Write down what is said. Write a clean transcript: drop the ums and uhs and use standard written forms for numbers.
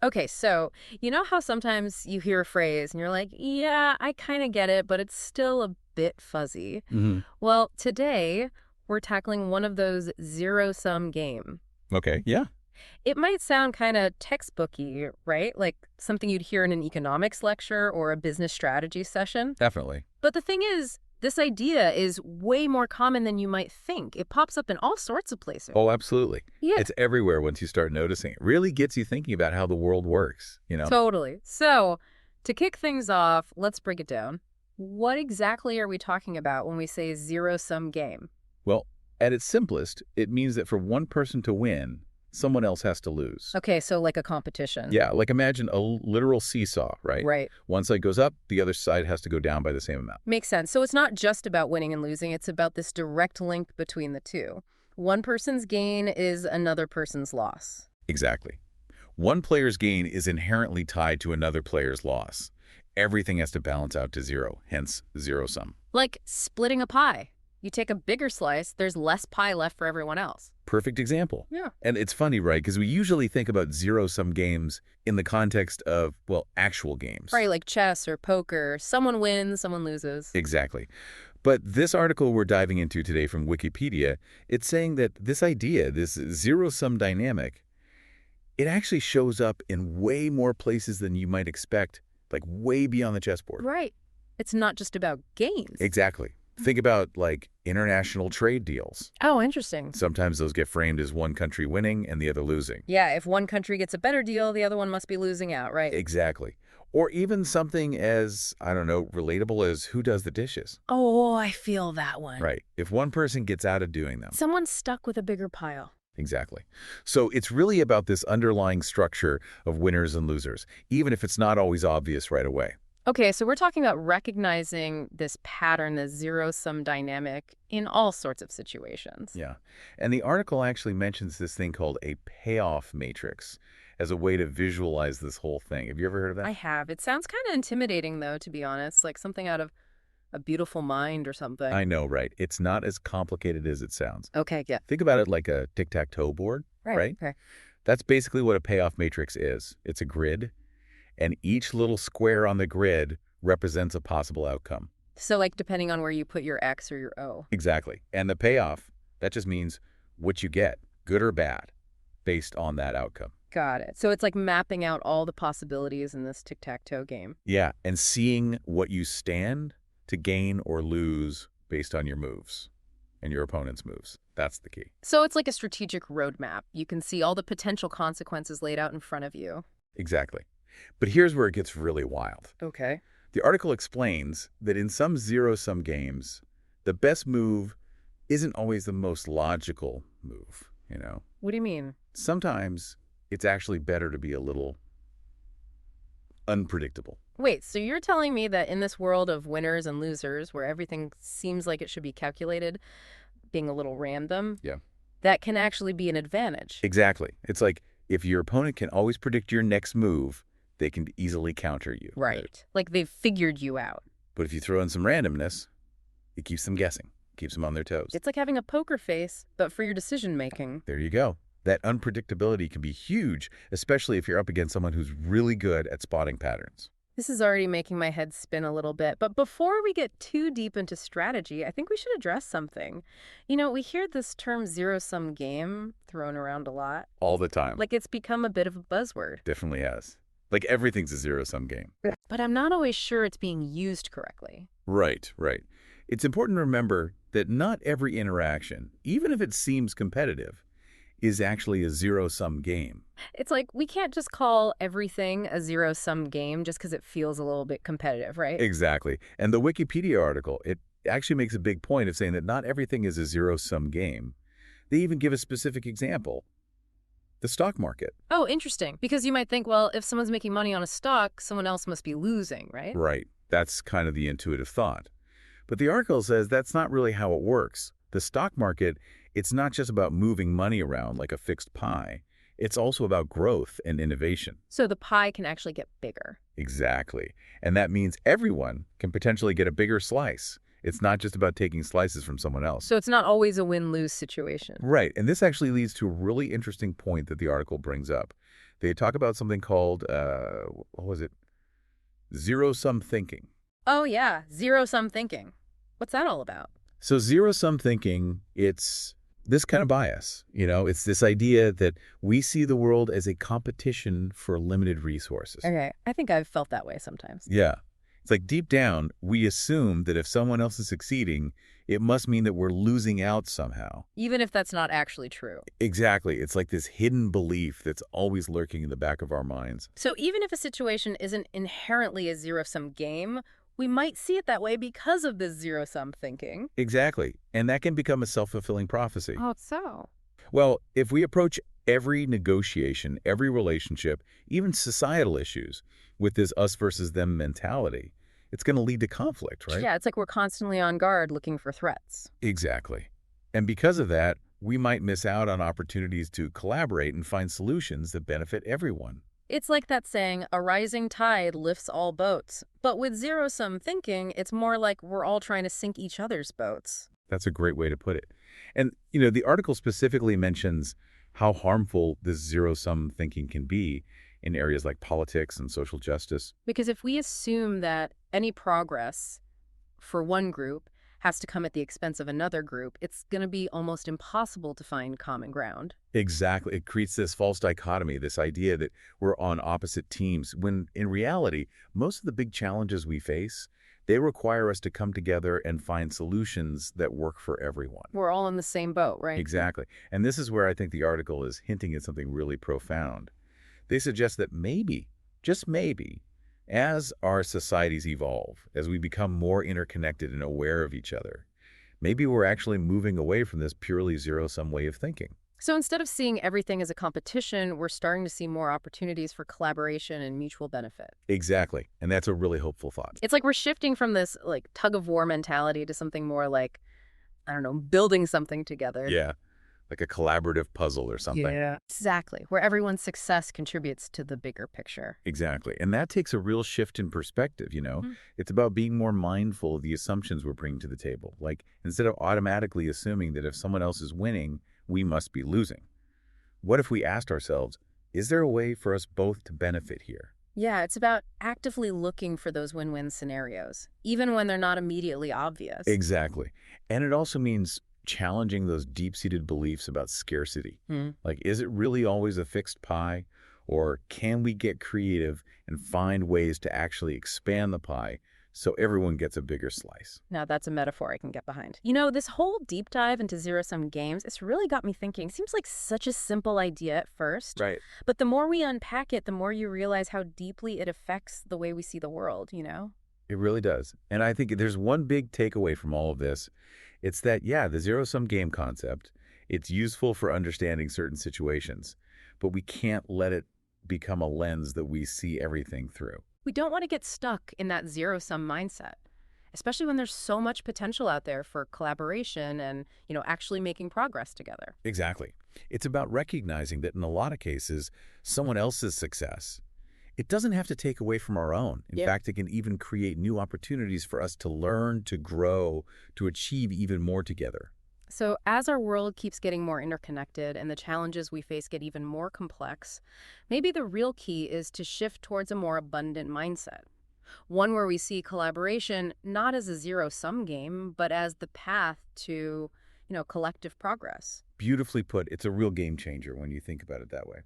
Okay, so you know how sometimes you hear a phrase and you're like, yeah, I kind of get it, but it's still a bit fuzzy. Hmm. Well, today we're tackling one of those zero-sum game. Okay, yeah, It might sound kind of textbooky, right? Like something you'd hear in an economics lecture or a business strategy session. definitely. But the thing is, this idea is way more common than you might think. It pops up in all sorts of places. Oh, absolutely. Yeah, It's everywhere once you start noticing. It really gets you thinking about how the world works. totally. So, to kick things off, let's break it down. What exactly are we talking about when we say zero-sum game? Well, at its simplest, it means that for one person to win, someone else has to lose. Okay, so like a competition. Yeah, like imagine a literal seesaw, right? Right. One side goes up, the other side has to go down by the same amount. Makes sense. So it's not just about winning and losing, it's about this direct link between the two. One person's gain is another person's loss. Exactly. One player's gain is inherently tied to another player's loss. Everything has to balance out to zero, hence zero sum. Like splitting a pie. You take a bigger slice, there's less pie left for everyone else. Perfect example. Yeah. And it's funny, right? Because we usually think about zero-sum games in the context of, well, actual games. Right, like chess or poker. Someone wins, someone loses. Exactly. But this article we're diving into today from Wikipedia, it's saying that this idea, this zero-sum dynamic, it actually shows up in way more places than you might expect, like way beyond the chessboard. Right. It's not just about gains. Exactly. Think about, like, international trade deals. Oh, interesting. Sometimes those get framed as one country winning and the other losing. Yeah, if one country gets a better deal, the other one must be losing out, right? Exactly. Or even something as, I don't know, relatable as who does the dishes. Oh, I feel that one. Right. If one person gets out of doing them. Someone's stuck with a bigger pile. Exactly. So it's really about this underlying structure of winners and losers, even if it's not always obvious right away. Okay, so we're talking about recognizing this pattern, this zero-sum dynamic in all sorts of situations. Yeah. And the article actually mentions this thing called a payoff matrix as a way to visualize this whole thing. Have you ever heard of that? I have. It sounds kind of intimidating, though, to be honest, like something out of A Beautiful Mind or something. I know, right? It's not as complicated as it sounds. Okay, yeah. Think about it like a tic-tac-toe board, right? Okay. That's basically what a payoff matrix is. It's a grid, and each little square on the grid represents a possible outcome. So, like, depending on where you put your X or your O. Exactly. And the payoff, that just means what you get, good or bad, based on that outcome. Got it. So it's like mapping out all the possibilities in this tic-tac-toe game. Yeah, and seeing what you stand to gain or lose based on your moves and your opponent's moves. That's the key. So it's like a strategic roadmap. You can see all the potential consequences laid out in front of you. Exactly. But here's where it gets really wild. Okay. The article explains that in some zero-sum games, the best move isn't always the most logical move. What do you mean? Sometimes it's actually better to be a little unpredictable. Wait, so you're telling me that in this world of winners and losers, where everything seems like it should be calculated, being a little random, Yeah. that can actually be an advantage? Exactly. It's like if your opponent can always predict your next move, they can easily counter you. Right. Like they've figured you out. But if you throw in some randomness, it keeps them guessing, keeps them on their toes. It's like having a poker face, but for your decision making. There you go. That unpredictability can be huge, especially if you're up against someone who's really good at spotting patterns. This is already making my head spin a little bit. But before we get too deep into strategy, I think we should address something. We hear this term zero-sum game thrown around a lot. All the time. Like it's become a bit of a buzzword. Definitely has. Like everything's a zero-sum game. But I'm not always sure it's being used correctly. Right, right. It's important to remember that not every interaction, even if it seems competitive, is actually a zero-sum game. It's like we can't just call everything a zero-sum game just because it feels a little bit competitive, right? Exactly. And the Wikipedia article, it actually makes a big point of saying that not everything is a zero-sum game. They even give a specific example. The stock market. Oh, interesting. Because you might think, well, if someone's making money on a stock, someone else must be losing, right? Right. That's kind of the intuitive thought. But the article says that's not really how it works. The stock market, it's not just about moving money around like a fixed pie. It's also about growth and innovation. So the pie can actually get bigger. Exactly. And that means everyone can potentially get a bigger slice. It's not just about taking slices from someone else. So it's not always a win-lose situation. Right. And this actually leads to a really interesting point that the article brings up. They talk about something called, what was it? Zero-sum thinking. Oh, yeah, zero-sum thinking. What's that all about? So zero-sum thinking, it's this kind of bias. It's this idea that we see the world as a competition for limited resources. Okay, I think I've felt that way sometimes. Yeah. It's like deep down, we assume that if someone else is succeeding, it must mean that we're losing out somehow. Even if that's not actually true. Exactly. It's like this hidden belief that's always lurking in the back of our minds. So even if a situation isn't inherently a zero-sum game, we might see it that way because of this zero-sum thinking. Exactly. And that can become a self-fulfilling prophecy. Oh, so? Well, if we approach every negotiation, every relationship, even societal issues with this us versus them mentality, it's going to lead to conflict, right? Yeah, it's like we're constantly on guard looking for threats. Exactly. And because of that, we might miss out on opportunities to collaborate and find solutions that benefit everyone. It's like that saying, a rising tide lifts all boats. But with zero-sum thinking, it's more like we're all trying to sink each other's boats. That's a great way to put it. And, the article specifically mentions how harmful this zero-sum thinking can be in areas like politics and social justice. Because if we assume that any progress for one group has to come at the expense of another group, it's going to be almost impossible to find common ground. Exactly. It creates this false dichotomy, this idea that we're on opposite teams, when in reality, most of the big challenges we face, they require us to come together and find solutions that work for everyone. We're all in the same boat, right? Exactly. And this is where I think the article is hinting at something really profound. They suggest that maybe, just maybe, as our societies evolve, as we become more interconnected and aware of each other, maybe we're actually moving away from this purely zero-sum way of thinking. So instead of seeing everything as a competition, we're starting to see more opportunities for collaboration and mutual benefit. Exactly. And that's a really hopeful thought. It's like we're shifting from this like tug of war mentality to something more like, I don't know, building something together. Yeah. Like a collaborative puzzle or something. Yeah. Exactly. Where everyone's success contributes to the bigger picture. Exactly. And that takes a real shift in perspective. Mhm. It's about being more mindful of the assumptions we're bringing to the table. Like, instead of automatically assuming that if someone else is winning, we must be losing. What if we asked ourselves, is there a way for us both to benefit here? Yeah, it's about actively looking for those win-win scenarios, even when they're not immediately obvious. Exactly. And it also means challenging those deep-seated beliefs about scarcity. Hmm. Like, is it really always a fixed pie? Or can we get creative and find ways to actually expand the pie so everyone gets a bigger slice? Now that's a metaphor I can get behind. You know, this whole deep dive into zero-sum games, it's really got me thinking. Seems like such a simple idea at first, Right. but the more we unpack it, the more you realize how deeply it affects the way we see the world? It really does. And I think there's one big takeaway from all of this. It's that, yeah, the zero-sum game concept, it's useful for understanding certain situations, but we can't let it become a lens that we see everything through. We don't want to get stuck in that zero-sum mindset, especially when there's so much potential out there for collaboration and actually making progress together. Exactly. It's about recognizing that in a lot of cases, someone else's success, it doesn't have to take away from our own. In Yep. fact, it can even create new opportunities for us to learn, to grow, to achieve even more together. So, as our world keeps getting more interconnected and the challenges we face get even more complex, maybe the real key is to shift towards a more abundant mindset. One where we see collaboration not as a zero-sum game, but as the path to collective progress. Beautifully put, it's a real game changer when you think about it that way.